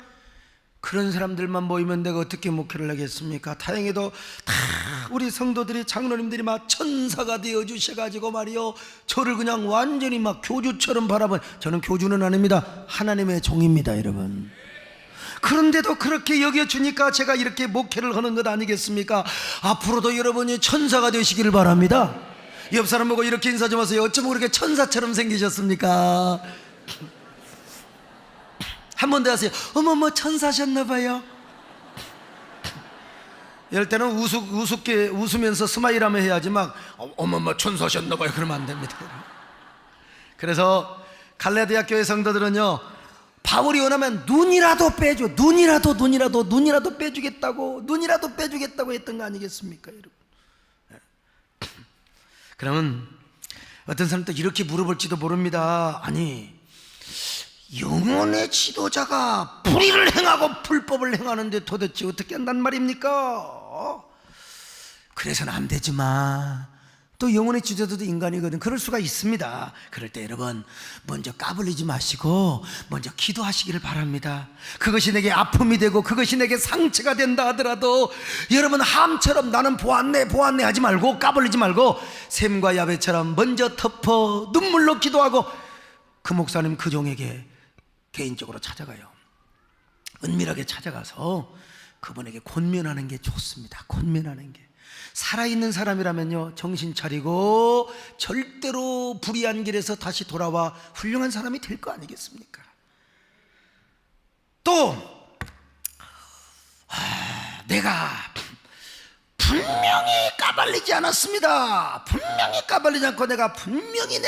그런 사람들만 모이면 내가 어떻게 목회를 하겠습니까? 다행히도 다 우리 성도들이 장로님들이 막 천사가 되어 주셔가지고 말이요 저를 그냥 완전히 막 교주처럼 바라본, 저는 교주는 아닙니다. 하나님의 종입니다. 여러분 그런데도 그렇게 여겨주니까 제가 이렇게 목회를 하는 것 아니겠습니까? 앞으로도 여러분이 천사가 되시기를 바랍니다. 옆 사람 보고 이렇게 인사 좀 하세요. 어쩜 그렇게 천사처럼 생기셨습니까? 한 번 더 하세요. 어머머 천사셨나봐요. 이럴 때는 우습게 웃으면서 스마일하며 해야지 막 어머머 천사셨나봐요 그러면 안 됩니다. 그래서 갈라디아 교회 성도들은요 바울이 원하면 눈이라도 빼줘, 눈이라도 빼주겠다고 했던 거 아니겠습니까 여러분? 그러면 어떤 사람도 이렇게 물어볼지도 모릅니다. 아니 영혼의 지도자가 불의를 행하고 불법을 행하는데 도대체 어떻게 한단 말입니까? 그래서는 안 되지만 또 영혼의 지도자도 인간이거든. 그럴 수가 있습니다. 그럴 때 여러분 먼저 까불리지 마시고 먼저 기도하시기를 바랍니다. 그것이 내게 아픔이 되고 그것이 내게 상처가 된다 하더라도 여러분 함처럼 나는 보았네 하지 말고 까불리지 말고 샘과 야베처럼 먼저 덮어 눈물로 기도하고 그 목사님 그 종에게 개인적으로 찾아가요. 은밀하게 찾아가서 그분에게 권면하는 게 좋습니다. 권면하는 게 살아있는 사람이라면요 정신 차리고 절대로 불의한 길에서 다시 돌아와 훌륭한 사람이 될 거 아니겠습니까? 또 내가 분명히 까발리지 않았습니다. 분명히 까발리지 않고 내가 분명히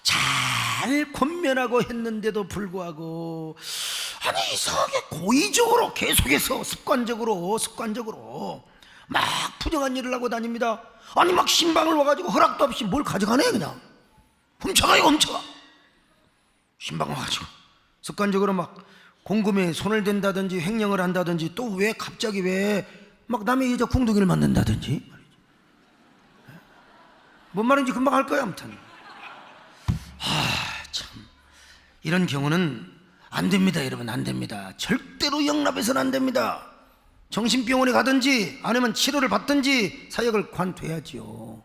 잘 권면하고 했는데도 불구하고 아니 이상하게 고의적으로 계속해서 습관적으로 막 부정한 일을 하고 다닙니다. 아니 막 신방을 와가지고 허락도 없이 뭘 가져가네. 그냥 훔쳐가요. 신방 와가지고 습관적으로 막 공금에 손을 댄다든지 횡령을 한다든지 또 왜 갑자기 왜 막 남의 여자 궁둥이를 만든다든지 뭔 말인지 금방 알 거야. 아무튼 참 이런 경우는 안 됩니다. 여러분 안 됩니다. 절대로 영납해서는 안 됩니다. 정신병원에 가든지 아니면 치료를 받든지 사역을 관둬야지요.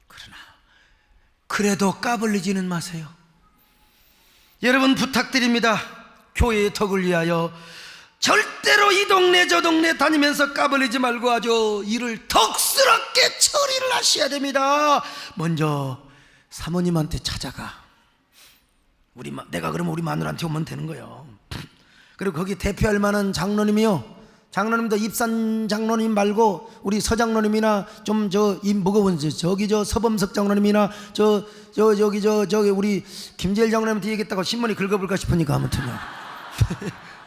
그러나 그래도 까불리지는 마세요. 여러분 부탁드립니다. 교회의 덕을 위하여 절대로 이 동네 저 동네 다니면서 까불리지 말고 아주 일을 덕스럽게 처리를 하셔야 됩니다. 먼저 사모님한테 찾아가. 내가 그러면 우리 마누라한테 오면 되는 거예요. 그리고 거기 대표할 만한 장로님이요, 장로님도 입산 장로님 말고 우리 서장로님이나 좀 무거운 저기 서범석 장로님이나 저기 우리 김재일 장로님한테 얘기했다고 신문이 긁어볼까 싶으니까 아무튼요.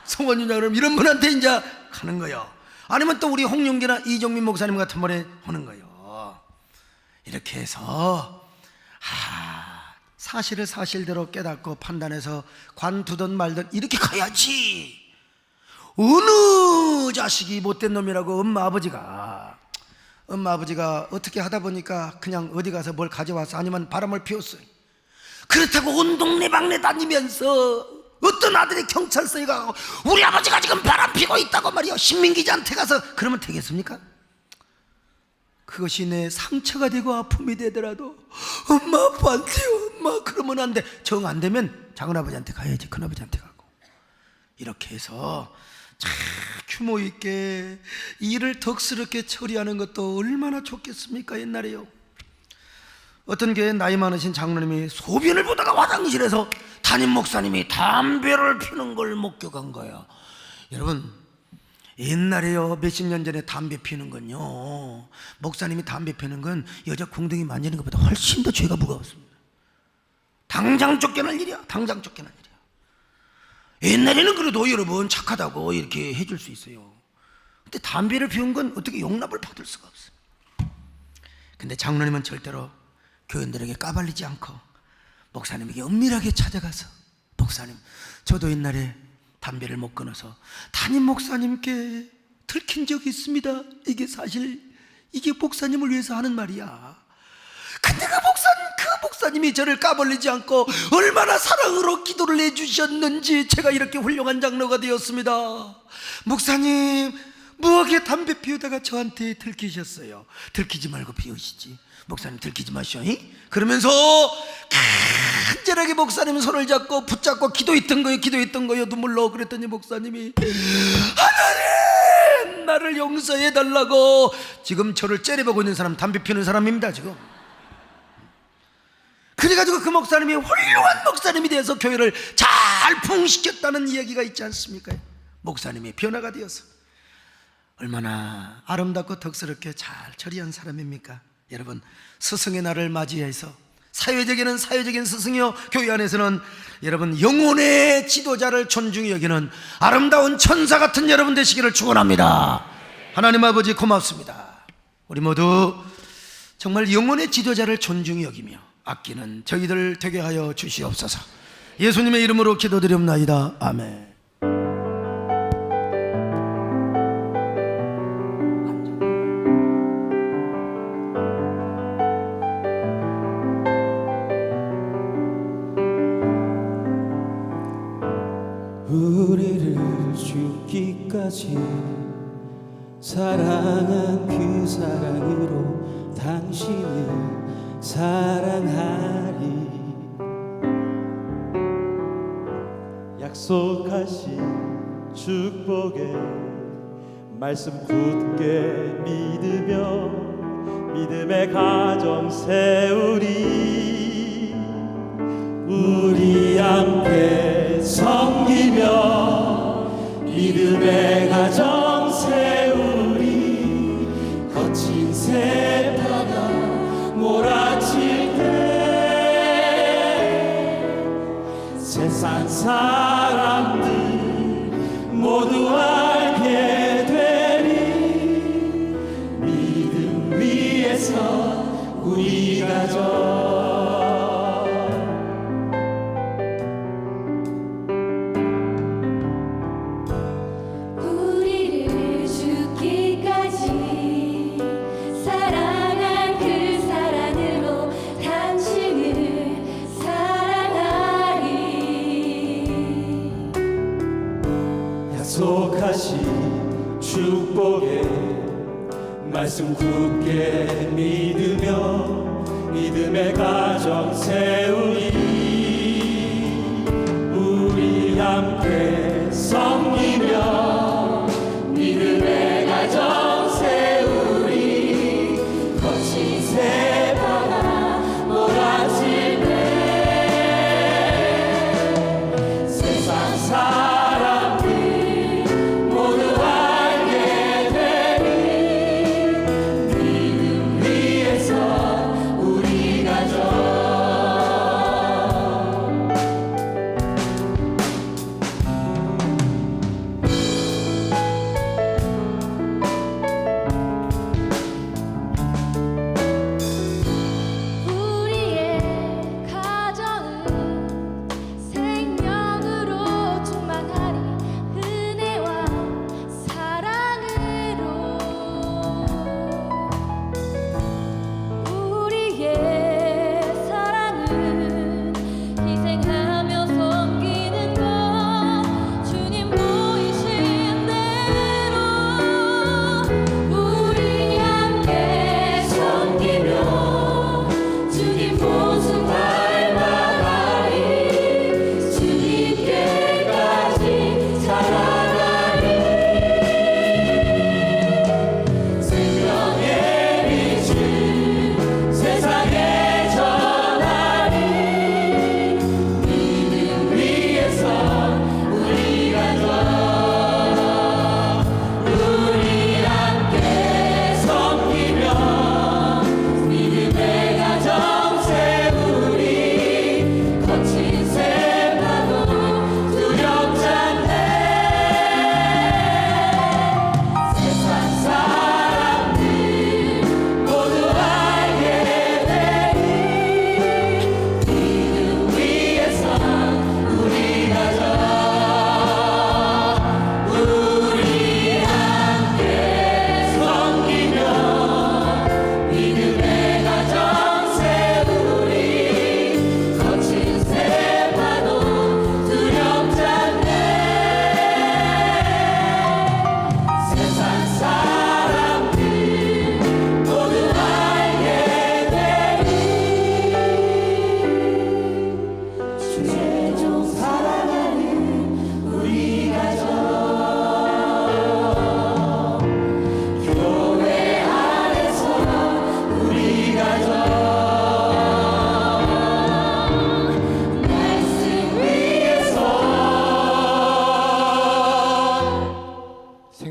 송원윤 장로님 이런 분한테 이제 가는 거예요. 아니면 또 우리 홍윤기나 이종민 목사님 같은 분에 오는 거예요. 이렇게 해서 사실을 사실대로 깨닫고 판단해서 관두든 말든 이렇게 가야지. 어느 자식이 못된 놈이라고 엄마 아버지가 엄마 아버지가 어떻게 하다 보니까 그냥 어디 가서 뭘 가져와서 아니면 바람을 피웠어요. 그렇다고 온 동네방네 다니면서 어떤 아들이 경찰서에 가고 우리 아버지가 지금 바람 피고 있다고 말이요, 신민기자한테 가서 그러면 되겠습니까? 그것이 내 상처가 되고 아픔이 되더라도 엄마 아빠한테요, 엄마 그러면 안 돼. 정 안 되면 작은아버지한테 가야지, 큰아버지한테 가고. 이렇게 해서 참 규모 있게 일을 덕스럽게 처리하는 것도 얼마나 좋겠습니까? 옛날에요, 어떤 교회 나이 많으신 장로님이 소변을 보다가 화장실에서 담임 목사님이 담배를 피는 걸 목격한 거예요. 여러분, 옛날에요, 몇십 년 전에 담배 피는 건요, 목사님이 담배 피는 건 여자 궁둥이 만지는 것보다 훨씬 더 죄가 무거웠습니다. 당장 쫓겨날 일이야, 당장 쫓겨날 일이야. 옛날에는 그래도 여러분 착하다고 이렇게 해줄 수 있어요. 근데 담배를 피운 건 어떻게 용납을 받을 수가 없어요. 근데 장로님은 절대로 교인들에게 까발리지 않고 목사님에게 은밀하게 찾아가서, 목사님, 저도 옛날에 담배를 못 끊어서 담임 목사님께 들킨 적이 있습니다. 이게 사실 이게 목사님을 위해서 하는 말이야. 근데 그 목사님이 저를 까발리지 않고 얼마나 사랑으로 기도를 해주셨는지 제가 이렇게 훌륭한 장로가 되었습니다. 목사님, 무하게 담배 피우다가 저한테 들키셨어요. 들키지 말고 피우시지. 목사님 들키지 마시오. 그러면서 간절하게 목사님 손을 잡고 붙잡고 기도했던 거예요. 눈물로. 그랬더니 목사님이, 하나님 나를 용서해 달라고. 지금 저를 째려보고 있는 사람 담배 피우는 사람입니다 지금. 그래가지고 그 목사님이 훌륭한 목사님이 되어서 교회를 잘 부흥시켰다는 이야기가 있지 않습니까? 목사님이 변화가 되어서 얼마나 아름답고 덕스럽게 잘 처리한 사람입니까? 여러분, 스승의 날을 맞이해서 사회적에는 사회적인 스승이요, 교회 안에서는 여러분 영혼의 지도자를 존중히 여기는 아름다운 천사 같은 여러분 되시기를 축원합니다. 하나님 아버지 고맙습니다. 우리 모두 정말 영혼의 지도자를 존중히 여기며 아끼는 저희들 되게 하여 주시옵소서. 예수님의 이름으로 기도드리옵나이다. 아멘. 우리를 죽기까지 사랑한 그 사랑으로 당신을 사랑하리. 약속하신 축복의 말씀 굳게 믿으며 믿음의 가정 세우리. 우리 함께 섬기며 믿음의 가정 세우리. 거친 새바다 몰아칠 때 세상 사람들 모두 알게 되리. 믿음 위에서 우리 가정. 우리를 죽기까지 사랑한 그 사랑으로 당신을 사랑하리. 약속하신 축복의 말씀 굳게 믿으며 믿음의 가정 세우리. 우리 함께 섬기며 믿음의 가정 세우리. 거친 새바다 몰아칠 때 세상 사람들 모두 알게 되리. 믿음 위에서 우리 가정.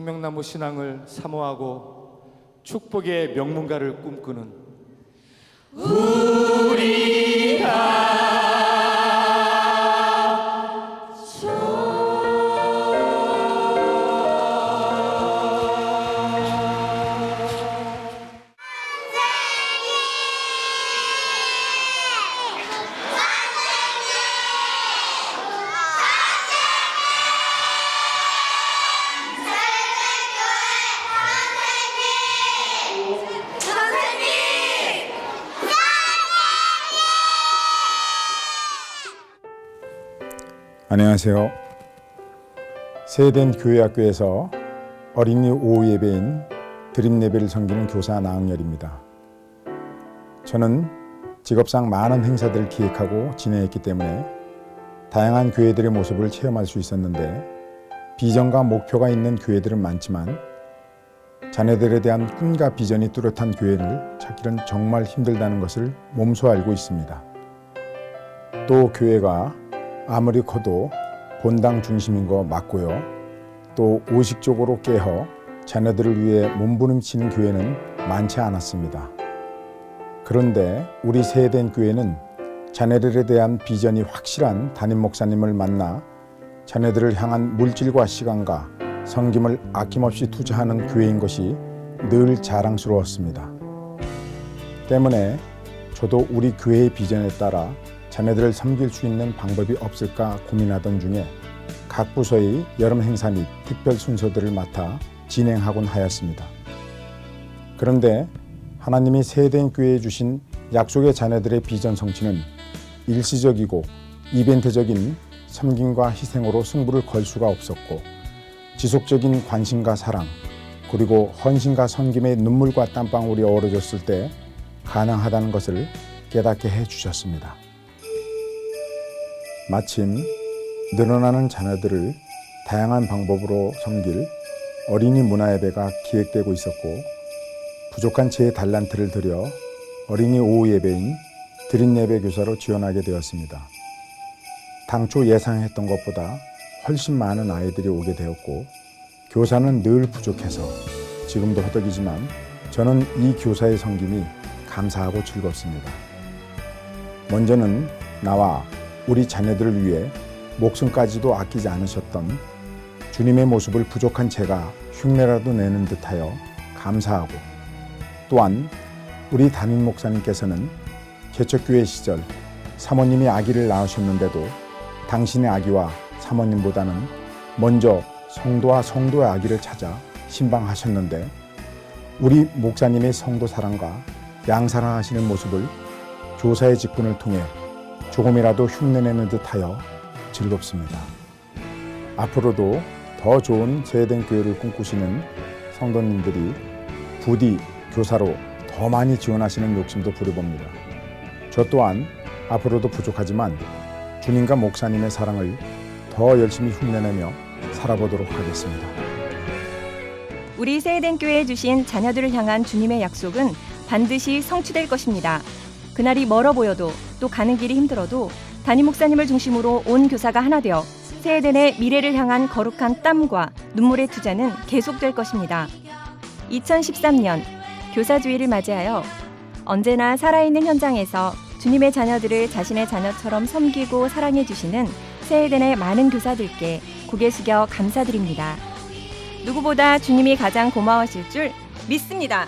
생명나무 신앙을 사모하고 축복의 명문가를 꿈꾸는 안녕하세요. 세덴 교회학교에서 어린이 오후 예배인 드림 예배를 섬기는 교사 나흥열입니다. 저는 직업상 많은 행사들을 기획하고 진행했기 때문에 다양한 교회들의 모습을 체험할 수 있었는데 비전과 목표가 있는 교회들은 많지만 자녀들에 대한 꿈과 비전이 뚜렷한 교회를 찾기는 정말 힘들다는 것을 몸소 알고 있습니다. 또 교회가 아무리 커도 본당 중심인 거 맞고요. 또 오식적으로 깨어 자녀들을 위해 몸부림치는 교회는 많지 않았습니다. 그런데 우리 세덴 교회는 자녀들에 대한 비전이 확실한 담임 목사님을 만나 자녀들을 향한 물질과 시간과 섬김을 아낌없이 투자하는 교회인 것이 늘 자랑스러웠습니다. 때문에 저도 우리 교회의 비전에 따라 자녀들을 섬길 수 있는 방법이 없을까 고민하던 중에 각 부서의 여름 행사 및 특별 순서들을 맡아 진행하곤 하였습니다. 그런데 하나님이 세덴 교회에 주신 약속의 자녀들의 비전 성취는 일시적이고 이벤트적인 섬김과 희생으로 승부를 걸 수가 없었고 지속적인 관심과 사랑 그리고 헌신과 섬김의 눈물과 땀방울이 어우러졌을 때 가능하다는 것을 깨닫게 해주셨습니다. 마침 늘어나는 자녀들을 다양한 방법으로 섬길 어린이 문화예배가 기획되고 있었고 부족한 제 달란트를 들여 어린이 오후 예배인 드림 예배 교사로 지원하게 되었습니다. 당초 예상했던 것보다 훨씬 많은 아이들이 오게 되었고 교사는 늘 부족해서 지금도 허덕이지만 저는 이 교사의 섬김이 감사하고 즐겁습니다. 먼저는 나와 우리 자녀들을 위해 목숨까지도 아끼지 않으셨던 주님의 모습을 부족한 제가 흉내라도 내는 듯하여 감사하고 또한 우리 담임 목사님께서는 개척교회 시절 사모님이 아기를 낳으셨는데도 당신의 아기와 사모님보다는 먼저 성도와 성도의 아기를 찾아 신방하셨는데 우리 목사님의 성도 사랑과 양사랑하시는 모습을 교사의 직분을 통해 조금이라도 흉내내는 듯하여 즐겁습니다. 앞으로도 더 좋은 세덴 교회를 꿈꾸시는 성도님들이 부디 교사로 더 많이 지원하시는 욕심도 부려봅니다. 저 또한 앞으로도 부족하지만 주님과 목사님의 사랑을 더 열심히 흉내내며 살아보도록 하겠습니다. 우리 세덴 교회에 주신 자녀들을 향한 주님의 약속은 반드시 성취될 것입니다. 그날이 멀어 보여도 또 가는 길이 힘들어도 담임 목사님을 중심으로 온 교사가 하나 되어 세덴의 미래를 향한 거룩한 땀과 눈물의 투자는 계속될 것입니다. 2013년 교사주의를 맞이하여 언제나 살아있는 현장에서 주님의 자녀들을 자신의 자녀처럼 섬기고 사랑해 주시는 세덴의 많은 교사들께 고개 숙여 감사드립니다. 누구보다 주님이 가장 고마우실 줄 믿습니다.